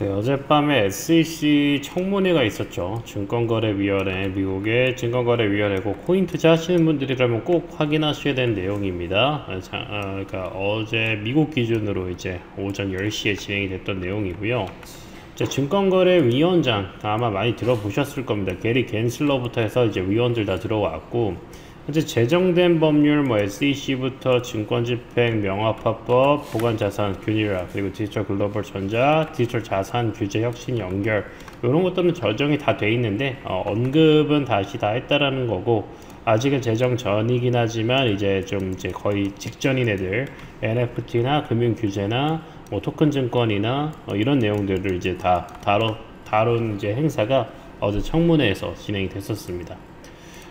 어젯밤에 SEC 청문회가 있었죠. 증권거래위원회, 미국의 증권거래위원회고 코인 투자하시는 분들이라면 꼭 확인하셔야 되는 내용입니다. 그러니까 어제 미국 기준으로 이제 오전 10시에 진행이 됐던 내용이고요. 증권거래위원장 아마 많이 들어보셨을 겁니다. 게리 겐슬러부터 해서 이제 위원들 다 들어왔고, 현재 제정된 법률 SEC부터 증권집행 명확화법, 보관자산 균일화, 그리고 디지털 글로벌 전자, 디지털 자산 규제 혁신 연결, 이런 것들은 저정이 다 돼 있는데 언급은 다시 다 했다라는 거고, 아직은 제정 전이긴 하지만 이제 거의 직전인 애들 NFT나 금융 규제나 토큰 증권이나 이런 내용들을 이제 다 다룬 이제 행사가 어제 청문회에서 진행이 됐었습니다.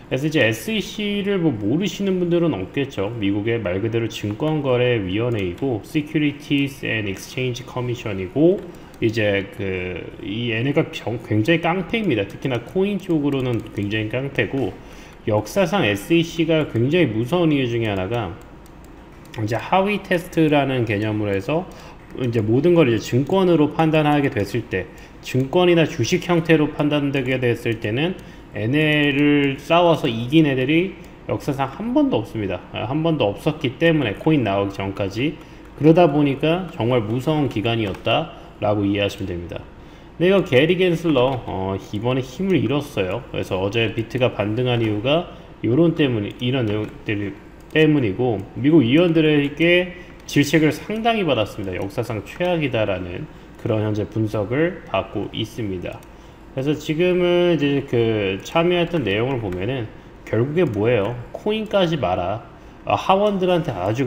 그래서 이제 SEC를 모르시는 분들은 없겠죠. 미국의 말 그대로 증권거래위원회이고 Securities and Exchange Commission이고, 이제 얘네가 굉장히 깡패입니다. 특히나 코인 쪽으로는 굉장히 깡패고, 역사상 SEC가 굉장히 무서운 이유 중에 하나가 이제 하위 테스트라는 개념으로 해서 이제 모든 걸 이제 증권으로 판단하게 됐을 때, 증권이나 주식 형태로 판단되게 됐을 때는 얘네를 싸워서 이긴 애들이 역사상 한 번도 없습니다. 한 번도 없었기 때문에, 코인 나오기 전까지. 그러다 보니까 정말 무서운 기간이었다 라고 이해하시면 됩니다. 근데 이거 게리 겐슬러 이번에 힘을 잃었어요. 그래서 어제 비트가 반등한 이유가 이런 내용들 때문이고, 미국 위원들에게 질책을 상당히 받았습니다. 역사상 최악이다라는 그런 현재 분석을 받고 있습니다. 그래서 지금은 이제 참여했던 내용을 보면은 결국에 뭐예요? 코인까지 마라. 하원들한테 아주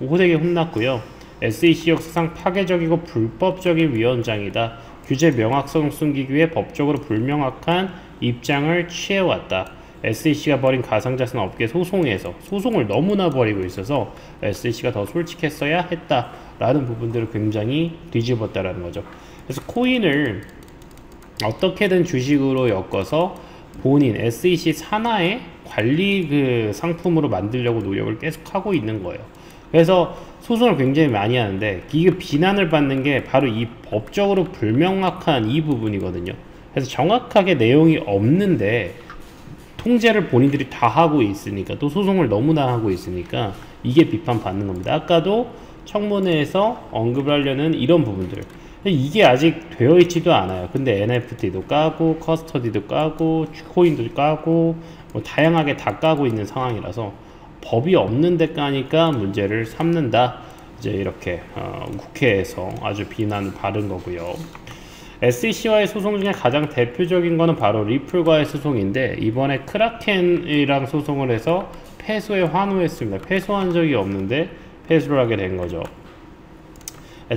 호되게 혼났고요. SEC 역사상 파괴적이고 불법적인 위원장이다. 규제 명확성 숨기기 위해 법적으로 불명확한 입장을 취해왔다. SEC가 벌인 가상자산 업계 소송을 너무나 벌이고 있어서 SEC가 더 솔직했어야 했다라는 부분들을 굉장히 뒤집었다라는 거죠. 그래서 코인을 어떻게든 주식으로 엮어서 본인 SEC 산하의 관리 상품으로 만들려고 노력을 계속하고 있는 거예요. 그래서 소송을 굉장히 많이 하는데, 이게 비난을 받는 게 바로 이 법적으로 불명확한 이 부분이거든요. 그래서 정확하게 내용이 없는데 통제를 본인들이 다 하고 있으니까, 또 소송을 너무나 하고 있으니까 이게 비판받는 겁니다. 아까도 청문회에서 언급을 하려는 이런 부분들, 이게 아직 되어 있지도 않아요. 근데 NFT도 까고 커스터디도 까고 코인도 까고 다양하게 다 까고 있는 상황이라서 법이 없는 데 까니까 문제를 삼는다, 이제 이렇게 국회에서 아주 비난을 받은 거고요. SEC와의 소송 중에 가장 대표적인 거는 바로 리플과의 소송인데, 이번에 크라켄이랑 소송을 해서 패소에 환호했습니다. 패소한 적이 없는데 패소를 하게 된 거죠.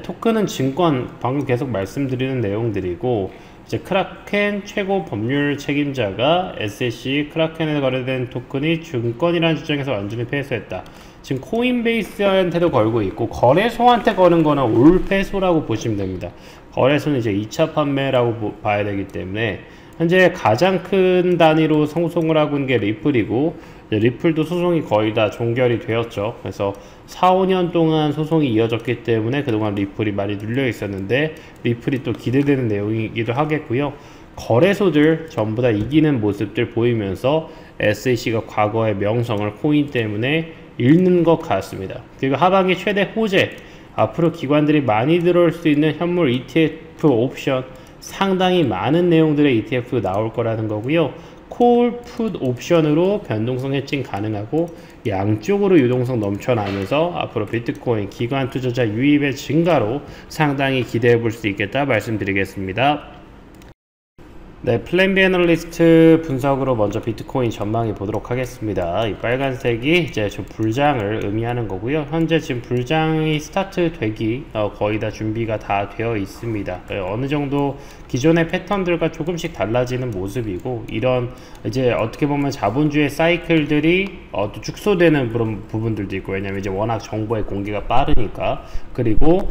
토큰은 증권, 방금 계속 말씀드리는 내용들이고, 이제 크라켄 최고 법률 책임자가 SEC 크라켄에 거래된 토큰이 증권이라는 주장에서 완전히 패소했다. 지금 코인베이스한테도 걸고 있고, 거래소한테 거는 거는 올 패소라고 보시면 됩니다. 거래소는 이제 2차 판매라고 봐야 되기 때문에, 현재 가장 큰 단위로 소송을 하고 있는 게 리플이고, 리플도 소송이 거의 다 종결이 되었죠. 그래서 4, 5년 동안 소송이 이어졌기 때문에 그동안 리플이 많이 눌려 있었는데, 리플이 또 기대되는 내용이기도 하겠고요. 거래소들 전부 다 이기는 모습들 보이면서 SEC가 과거의 명성을 코인 때문에 잃는 것 같습니다. 그리고 하반기 최대 호재, 앞으로 기관들이 많이 들어올 수 있는 현물 ETF 옵션, 상당히 많은 내용들의 ETF 나올 거라는 거고요. 콜, 풋 옵션으로 변동성 해칭 가능하고, 양쪽으로 유동성 넘쳐나면서 앞으로 비트코인 기관 투자자 유입의 증가로 상당히 기대해 볼 수 있겠다 말씀드리겠습니다. 네, 플랜 B 애널리스트 분석으로 먼저 비트코인 전망해 보도록 하겠습니다. 이 빨간색이 이제 좀 불장을 의미하는 거고요. 현재 지금 불장이 스타트 되기 거의 다 준비가 다 되어 있습니다. 어느 정도 기존의 패턴들과 조금씩 달라지는 모습이고, 이런 이제 어떻게 보면 자본주의 사이클들이 또 축소되는 그런 부분들도 있고, 왜냐면 이제 워낙 정보의 공개가 빠르니까. 그리고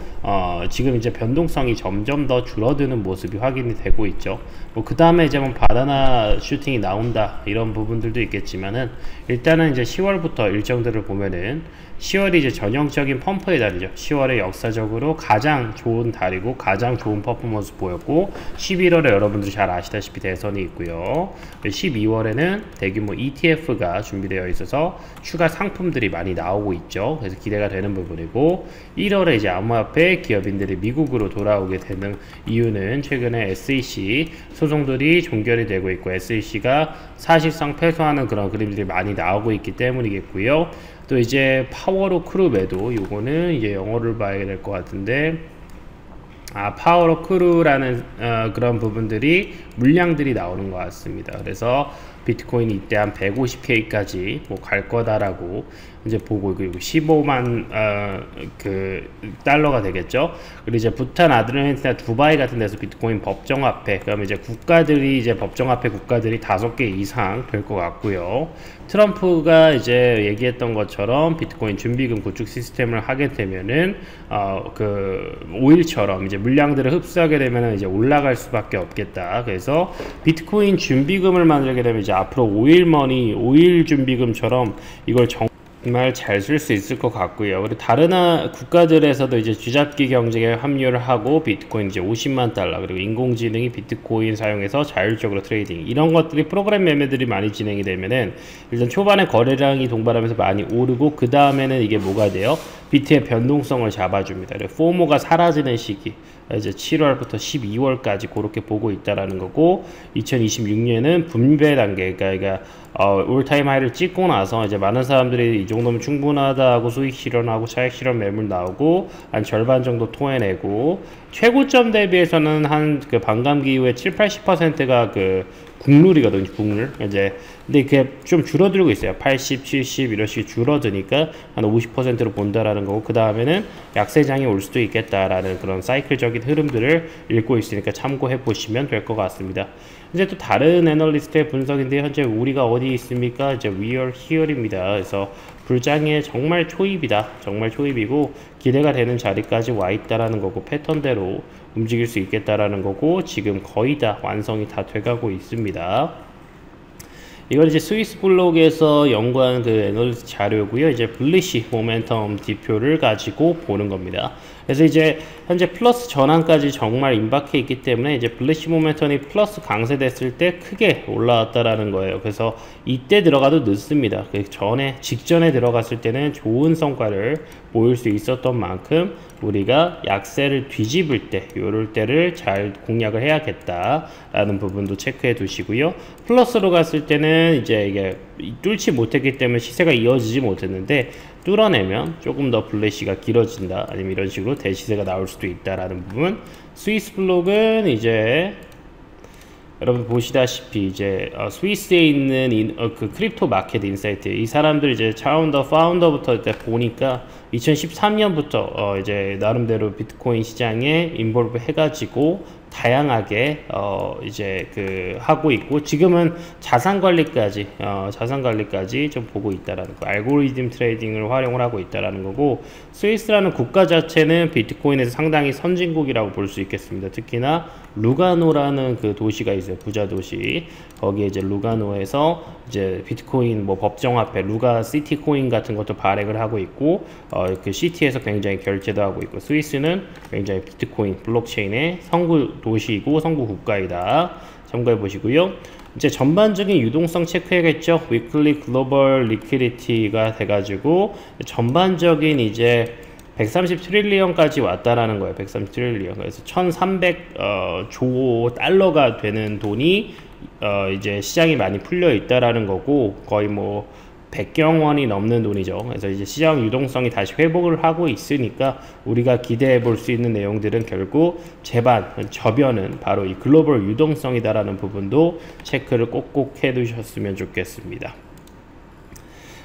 지금 이제 변동성이 점점 더 줄어드는 모습이 확인이 되고 있죠. 그 다음에 이제 뭐 바나나 슈팅이 나온다 이런 부분들도 있겠지만은, 일단은 이제 10월부터 일정들을 보면은 10월이 이제 전형적인 펌프의 달이죠. 10월에 역사적으로 가장 좋은 달이고 가장 좋은 퍼포먼스 보였고, 11월에 여러분들이 잘 아시다시피 대선이 있고요. 12월에는 대규모 ETF가 준비되어 있어서 추가 상품들이 많이 나오고 있죠. 그래서 기대가 되는 부분이고, 1월에 이제 암호화폐 기업인들이 미국으로 돌아오게 되는 이유는 최근에 SEC 소송들이 종결이 되고 있고, SEC가 사실상 패소하는 그런 그림들이 많이 나오고 있기 때문이겠고요. 또 이제 파워로 크루 매도, 요거는 이제 영어를 봐야 될 것 같은데, 파워로 크루라는 그런 부분들이 물량들이 나오는 것 같습니다. 그래서 비트코인이 이때 한 150K까지 뭐 갈 거다라고 이제 보고 있고, 15만 그 달러가 되겠죠. 그리고 이제 부탄, 아르헨티나, 두바이 같은 데서 비트코인 법정화폐, 그러면 이제 국가들이 이제 법정화폐 국가들이 5개 이상 될 것 같고요. 트럼프가 이제 얘기했던 것처럼 비트코인 준비금 구축 시스템을 하게 되면은 그 오일처럼 이제 물량들을 흡수하게 되면은 이제 올라갈 수밖에 없겠다. 그래서 비트코인 준비금을 만들게 되면 이제 앞으로 오일머니, 오일 준비금처럼 이걸 정말 잘 쓸 수 있을 것 같고요. 그리고 다른 국가들에서도 이제 쥐잡기 경쟁에 합류를 하고, 비트코인 이제 50만 달러, 그리고 인공지능이 비트코인 사용해서 자율적으로 트레이딩, 이런 것들이 프로그램 매매들이 많이 진행이 되면은 일단 초반에 거래량이 동반하면서 많이 오르고, 그 다음에는 이게 뭐가 돼요? 비트의 변동성을 잡아줍니다. 그리고 포모가 사라지는 시기, 이제 7월부터 12월까지 그렇게 보고 있다라는 거고, 2026년은 분배 단계, 그러니까 올타임 하이를 찍고 나서 이제 많은 사람들이 이 정도면 충분하다 하고 수익 실현하고 차익 실현 매물 나오고 한 절반 정도 토해내고, 최고점 대비해서는 한 그 반감기 이후에 70-80%가 그 국룰이거든요. 국룰. 이제 근데 그게 좀 줄어들고 있어요. 80, 70 이런 식으로 줄어드니까 한 50%로 본다라는 거고, 그 다음에는 약세장이 올 수도 있겠다라는 그런 사이클적인 흐름들을 읽고 있으니까 참고해 보시면 될 것 같습니다. 이제 또 다른 애널리스트의 분석인데, 현재 우리가 어디 있습니까? 이제 we are here입니다. 그래서 불장의 정말 초입이다. 정말 초입이고 기대가 되는 자리까지 와 있다라는 거고, 패턴대로 움직일 수 있겠다라는 거고, 지금 거의 다 완성이 다 돼가고 있습니다. 이건 이제 스위스 블록에서 연구한 그 애널리스트 자료고요. 이제 블리시 모멘텀 지표를 가지고 보는 겁니다. 그래서 이제 현재 플러스 전환까지 정말 임박해 있기 때문에 이제 블리시 모멘텀이 플러스 강세됐을 때 크게 올라왔다라는 거예요. 그래서 이때 들어가도 늦습니다. 그 전에, 직전에 들어갔을 때는 좋은 성과를 보일 수 있었던 만큼 우리가 약세를 뒤집을 때, 요럴 때를 잘 공략을 해야겠다라는 부분도 체크해 두시고요. 플러스로 갔을 때는 이제 이게 뚫지 못했기 때문에 시세가 이어지지 못했는데, 뚫어내면 조금 더 블래시가 길어진다, 아니면 이런 식으로 대시세가 나올 수도 있다라는 부분. 스위스 블록은 이제 여러분 보시다시피 이제 스위스에 있는 그 크립토 마켓 인사이트, 이 사람들 이제 파운더부터 이제 보니까 2013년부터 이제 나름대로 비트코인 시장에 인볼브 해가지고 다양하게 이제 그 하고 있고, 지금은 자산 관리까지 좀 보고 있다라는 거, 알고리즘 트레이딩을 활용을 하고 있다라는 거고, 스위스라는 국가 자체는 비트코인에서 상당히 선진국이라고 볼 수 있겠습니다. 특히나 루가노라는 그 도시가 있어요. 부자 도시. 거기에 이제 루가노에서 이제 비트코인 뭐 법정화폐 루가 시티 코인 같은 것도 발행을 하고 있고, 그 시티에서 굉장히 결제도 하고 있고, 스위스는 굉장히 비트코인 블록체인의 선구 도시이고 선구 국가이다. 참고해 보시고요. 이제 전반적인 유동성 체크해야겠죠. 위클리 글로벌 리퀴디티가 돼가지고 전반적인 이제 130 트릴리언까지 왔다라는 거예요. 130 트릴리언. 그래서 1300조 달러가 되는 돈이 이제 시장이 많이 풀려 있다라는 거고, 거의 뭐 100경 원이 넘는 돈이죠. 그래서 이제 시장 유동성이 다시 회복을 하고 있으니까 우리가 기대해 볼 수 있는 내용들은 결국 저변은 바로 이 글로벌 유동성이다라는 부분도 체크를 꼭꼭 해 두셨으면 좋겠습니다.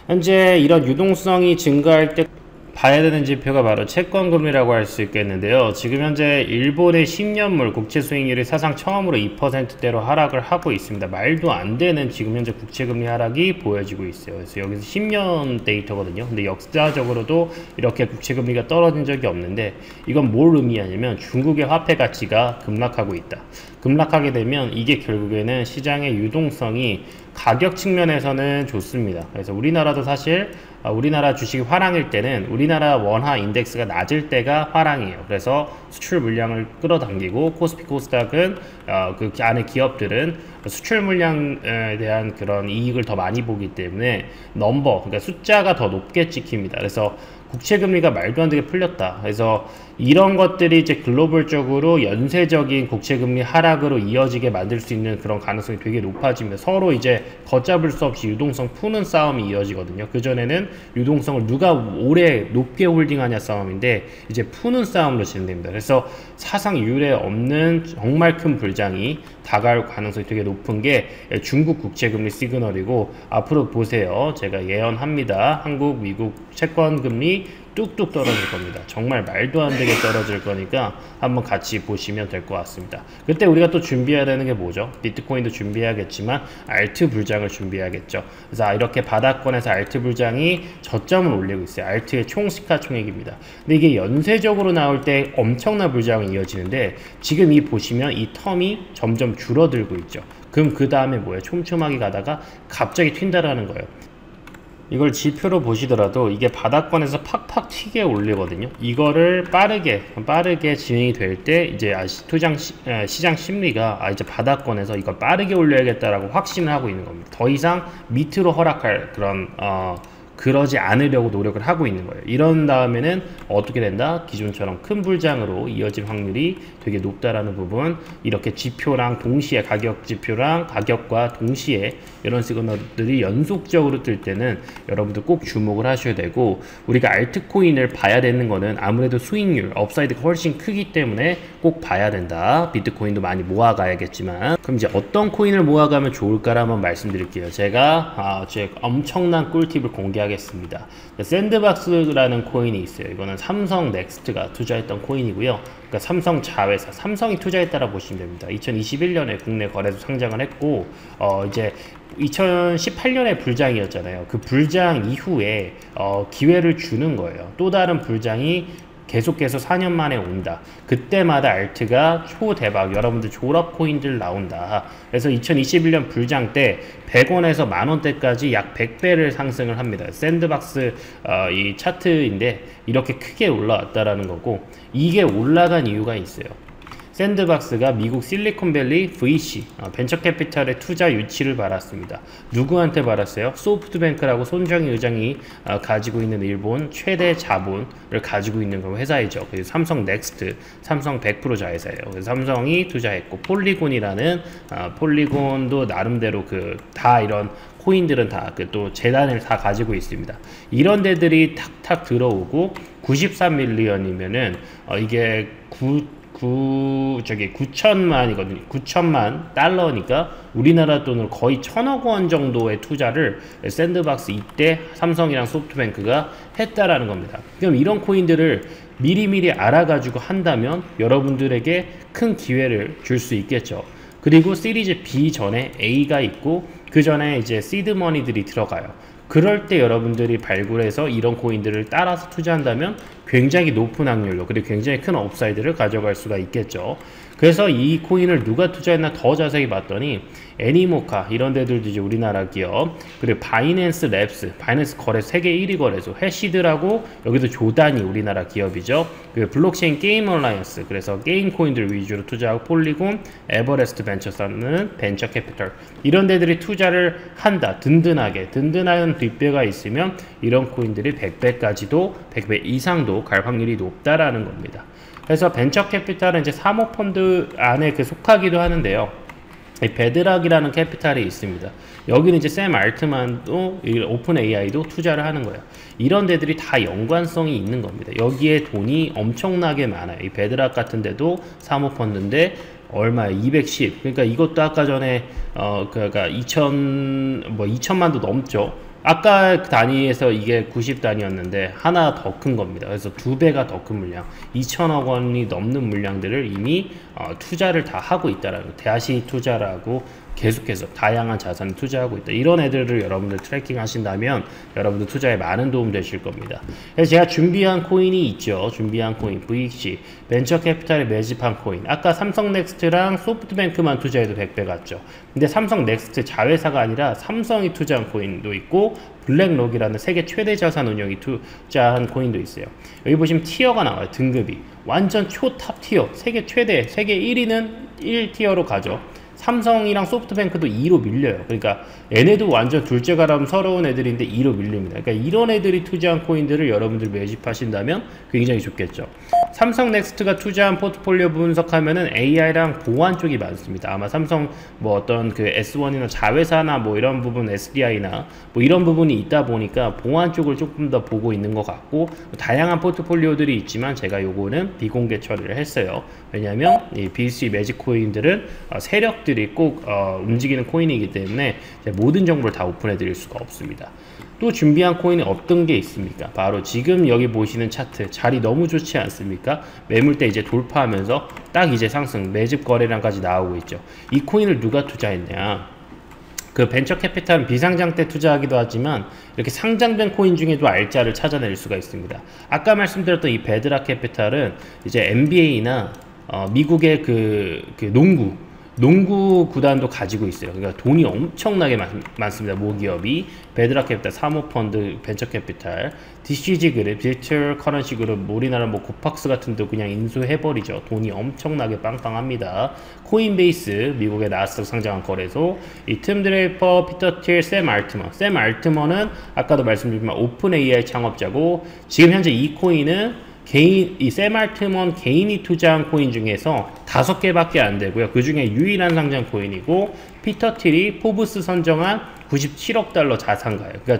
현재 이런 유동성이 증가할 때 봐야 되는 지표가 바로 채권금리라고 할 수 있겠는데요. 지금 현재 일본의 10년물 국채 수익률이 사상 처음으로 2%대로 하락을 하고 있습니다. 말도 안 되는 지금 현재 국채금리 하락이 보여지고 있어요. 그래서 여기서 10년 데이터거든요. 근데 역사적으로도 이렇게 국채금리가 떨어진 적이 없는데, 이건 뭘 의미하냐면 중국의 화폐 가치가 급락하고 있다. 급락하게 되면 이게 결국에는 시장의 유동성이 가격 측면에서는 좋습니다. 그래서 우리나라도 사실 우리나라 주식이 화랑일 때는 우리나라 원화 인덱스가 낮을 때가 화랑이에요. 그래서 수출 물량을 끌어당기고 코스피 코스닥은 그 안에 기업들은 수출 물량에 대한 그런 이익을 더 많이 보기 때문에 그러니까 숫자가 더 높게 찍힙니다. 그래서 국채금리가 말도 안 되게 풀렸다. 그래서 이런 것들이 이제 글로벌적으로 연쇄적인 국채금리 하락으로 이어지게 만들 수 있는 그런 가능성이 되게 높아집니다. 서로 이제 걷잡을 수 없이 유동성 푸는 싸움이 이어지거든요. 그전에는 유동성을 누가 오래 높게 홀딩하냐 싸움인데, 이제 푸는 싸움으로 진행됩니다. 그래서 사상 이후에 없는 정말 큰 불장이 다가올 가능성이 되게 높은 게 중국 국채금리 시그널이고, 앞으로 보세요. 제가 예언합니다. 한국, 미국 채권금리 뚝뚝 떨어질 겁니다. 정말 말도 안 되게 떨어질 거니까 한번 같이 보시면 될 것 같습니다. 그때 우리가 또 준비해야 되는 게 뭐죠? 비트코인도 준비해야겠지만 알트 불장을 준비해야겠죠. 그래서 이렇게 바닥권에서 알트 불장이 저점을 올리고 있어요. 알트의 총 시가총액입니다. 근데 이게 연쇄적으로 나올 때 엄청난 불장이 이어지는데, 지금 이 보시면 이 텀이 점점 줄어들고 있죠. 그럼 그 다음에 뭐예요? 촘촘하게 가다가 갑자기 튄다라는 거예요. 이걸 지표로 보시더라도 이게 바닥권에서 팍팍 튀게 올리거든요. 이거를 빠르게 진행이 될 때 이제 시장 심리가 이제 바닥권에서 이걸 빠르게 올려야겠다라고 확신을 하고 있는 겁니다. 더 이상 밑으로 허락할 그런 그러지 않으려고 노력을 하고 있는 거예요. 이런 다음에는 어떻게 된다? 기존처럼 큰 불장으로 이어질 확률이 되게 높다라는 부분, 이렇게 지표랑 동시에 가격 지표랑 가격과 동시에 이런 시그널들이 연속적으로 뜰 때는 여러분들 꼭 주목을 하셔야 되고, 우리가 알트코인을 봐야 되는 거는 아무래도 수익률, 업사이드가 훨씬 크기 때문에 꼭 봐야 된다. 비트코인도 많이 모아가야겠지만, 그럼 이제 어떤 코인을 모아가면 좋을까를 한번 말씀드릴게요. 제가 엄청난 꿀팁을 공개하겠습니다. 샌드박스라는 코인이 있어요. 이거는 삼성 넥스트가 투자했던 코인이고요. 그러니까 삼성 자회사, 삼성이 투자했다라 보시면 됩니다. 2021년에 국내 거래소 상장을 했고, 이제 2018년에 불장이었잖아요. 그 불장 이후에 기회를 주는 거예요. 또 다른 불장이 계속해서 4년 만에 온다. 그때마다 알트가 초대박, 여러분들 졸업 코인들 나온다. 그래서 2021년 불장 때 100원에서 만원대까지 약 100배를 상승을 합니다. 샌드박스 이 차트인데 이렇게 크게 올라왔다라는 거고, 이게 올라간 이유가 있어요. 샌드박스가 미국 실리콘밸리 VC 벤처캐피탈의 투자 유치를 받았습니다. 누구한테 받았어요? 소프트뱅크라고 손정희 의장이 가지고 있는 일본 최대 자본을 가지고 있는 회사이죠. 그래서 삼성 넥스트, 삼성 100% 자회사예요. 그래서 삼성이 투자했고, 폴리곤이라는 폴리곤도 나름대로 다 이런 코인들은 다 또 재단을 다 가지고 있습니다. 이런 데들이 탁탁 들어오고 93밀리언이면은 이게 9천만이거든요. 9천만 달러니까 우리나라 돈으로 거의 1,000억 원 정도의 투자를 샌드박스 이때 삼성이랑 소프트뱅크가 했다라는 겁니다. 그럼 이런 코인들을 미리미리 알아가지고 한다면 여러분들에게 큰 기회를 줄 수 있겠죠. 그리고 시리즈 B 전에 A가 있고, 그 전에 이제 시드머니들이 들어가요. 그럴 때 여러분들이 발굴해서 이런 코인들을 따라서 투자한다면 굉장히 높은 확률로, 그리고 굉장히 큰 업사이드를 가져갈 수가 있겠죠. 그래서 이 코인을 누가 투자했나 더 자세히 봤더니 애니모카 이런 데들도 이제 우리나라 기업, 그리고 바이낸스 랩스, 바이낸스 거래소 세계 1위 거래소, 해시드라고 여기도 조단이 우리나라 기업이죠. 그 블록체인 게임 얼라이언스, 그래서 게임 코인들 위주로 투자하고, 폴리곤, 에버레스트 벤처스는 벤처 캐피털, 이런 데들이 투자를 한다. 든든한 뒷배가 있으면 이런 코인들이 100배까지도 100배 이상도 갈 확률이 높다라는 겁니다. 그래서 벤처 캐피탈은 이제 사모펀드 안에 속하기도 하는데요. 베드락이라는 캐피탈이 있습니다. 여기는 이제 샘 알트만도 오픈 AI도 투자를 하는 거예요. 이런 데들이 다 연관성이 있는 겁니다. 여기에 돈이 엄청나게 많아요. 이 베드락 같은 데도 사모펀드인데 얼마에 210. 그러니까 이것도 아까 전에 그러니까 2천만도 넘죠. 아까 단위에서 이게 90단위였는데 하나 더 큰 겁니다. 그래서 2배가 더 큰 물량, 2천억 원이 넘는 물량들을 이미 투자를 다 하고 있다라는 거. 대시 투자라고 계속해서 다양한 자산에 투자하고 있다. 이런 애들을 여러분들 트래킹 하신다면 여러분들 투자에 많은 도움 되실 겁니다. 그래서 제가 준비한 코인이 있죠. 준비한 코인 VC 벤처 캐피탈에 매집한 코인. 아까 삼성 넥스트랑 소프트뱅크만 투자해도 100배 갔죠. 근데 삼성 넥스트 자회사가 아니라 삼성이 투자한 코인도 있고 블랙록이라는 세계 최대 자산 운용이 투자한 코인도 있어요. 여기 보시면 티어가 나와요. 등급이 완전 초탑 티어, 세계 최대, 세계 1위는 1티어로 가죠. 삼성이랑 소프트뱅크도 2로 밀려요. 그러니까 얘네도 완전 둘째 가람 서러운 애들인데 2로 밀립니다. 그러니까 이런 애들이 투자한 코인들을 여러분들 매집하신다면 굉장히 좋겠죠. 삼성 넥스트가 투자한 포트폴리오 분석하면은 AI랑 보안 쪽이 많습니다. 아마 삼성 뭐 어떤 그 S1이나 자회사나 뭐 이런 부분 SDI나 뭐 이런 부분이 있다 보니까 보안 쪽을 조금 더 보고 있는 것 같고, 다양한 포트폴리오들이 있지만 제가 요거는 비공개 처리를 했어요. 왜냐면 이 BC 매직 코인들은 세력들이 꼭 움직이는 코인이기 때문에 모든 정보를 다 오픈해 드릴 수가 없습니다. 또 준비한 코인이 어떤 게 있습니까? 바로 지금 여기 보시는 차트 자리 너무 좋지 않습니까? 매물대 이제 돌파하면서 딱 이제 상승 매집 거래량까지 나오고 있죠. 이 코인을 누가 투자했냐? 그 벤처 캐피탈은 비상장 때 투자하기도 하지만 이렇게 상장된 코인 중에도 알짜를 찾아낼 수가 있습니다. 아까 말씀드렸던 이 베드락 캐피탈은 이제 NBA나 미국의 그 농구 구단도 가지고 있어요. 그러니까 돈이 엄청나게 많습니다. 모기업이 베드락 캐피탈, 사모펀드, 벤처 캐피탈, DCG 그룹, 디지털 커런시 그룹, 우리나라 뭐 고팍스 같은 데 그냥 인수해버리죠. 돈이 엄청나게 빵빵합니다. 코인베이스, 미국의 나스닥 상장한 거래소, 이 틈 드레이퍼, 피터 틸, 샘 알트먼. 샘 알트먼은 아까도 말씀드렸지만 오픈 AI 창업자고, 지금 현재 이 코인은 이 샘 알트먼 개인이 투자한 코인 중에서 5개밖에 안 되고요. 그 중에 유일한 상장 코인이고, 피터 틸이 포브스 선정한 97억 달러 자산가예요. 그러니까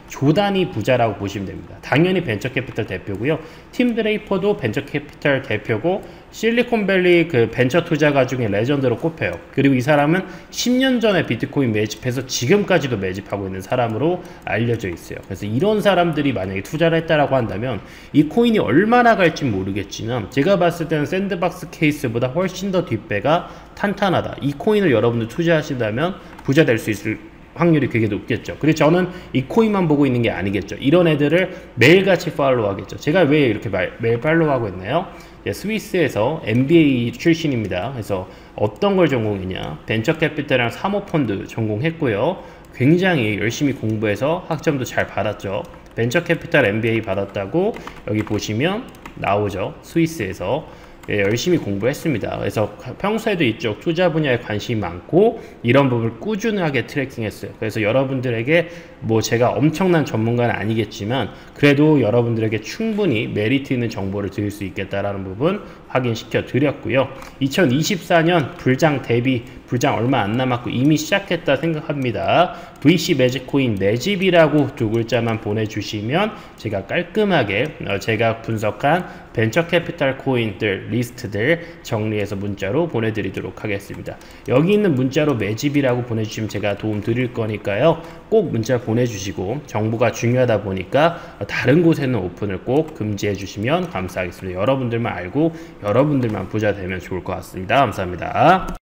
조단이 부자라고 보시면 됩니다. 당연히 벤처 캐피탈 대표고요. 팀 드레이퍼도 벤처 캐피탈 대표고, 실리콘밸리 그 벤처 투자가 중에 레전드로 꼽혀요. 그리고 이 사람은 10년 전에 비트코인 매집해서 지금까지도 매집하고 있는 사람으로 알려져 있어요. 그래서 이런 사람들이 만약에 투자를 했다라고 한다면 이 코인이 얼마나 갈지 모르겠지만 제가 봤을 때는 샌드박스 케이스보다 훨씬 더 뒷배가 탄탄하다. 이 코인을 여러분들 투자하신다면 부자 될 수 있을 확률이 되게 높겠죠. 그리고 저는 이 코인만 보고 있는 게 아니겠죠. 이런 애들을 매일같이 팔로우 하겠죠. 제가 왜 이렇게 매일 팔로우 하고 있나요? 스위스에서 MBA 출신입니다. 그래서 어떤 걸 전공했냐? 벤처 캐피탈이랑 사모펀드 전공했고요. 굉장히 열심히 공부해서 학점도 잘 받았죠. 벤처 캐피탈 MBA 받았다고 여기 보시면 나오죠. 스위스에서. 열심히 공부했습니다. 그래서 평소에도 이쪽 투자 분야에 관심이 많고 이런 부분을 꾸준하게 트래킹했어요. 그래서 여러분들에게 뭐 제가 엄청난 전문가는 아니겠지만 그래도 여러분들에게 충분히 메리트 있는 정보를 드릴 수 있겠다라는 부분 확인시켜 드렸고요. 2024년 불장 대비 불장 얼마 안 남았고 이미 시작했다 생각합니다. VC 매직코인 매집이라고 2글자만 보내주시면 제가 깔끔하게 제가 분석한 벤처 캐피탈 코인들 리스트들 정리해서 문자로 보내드리도록 하겠습니다. 여기 있는 문자로 매집이라고 보내주시면 제가 도움 드릴 거니까요. 꼭 문자 보내주시고, 정보가 중요하다 보니까 다른 곳에는 오픈을 꼭 금지해 주시면 감사하겠습니다. 여러분들만 알고 여러분들만 부자 되면 좋을 것 같습니다. 감사합니다.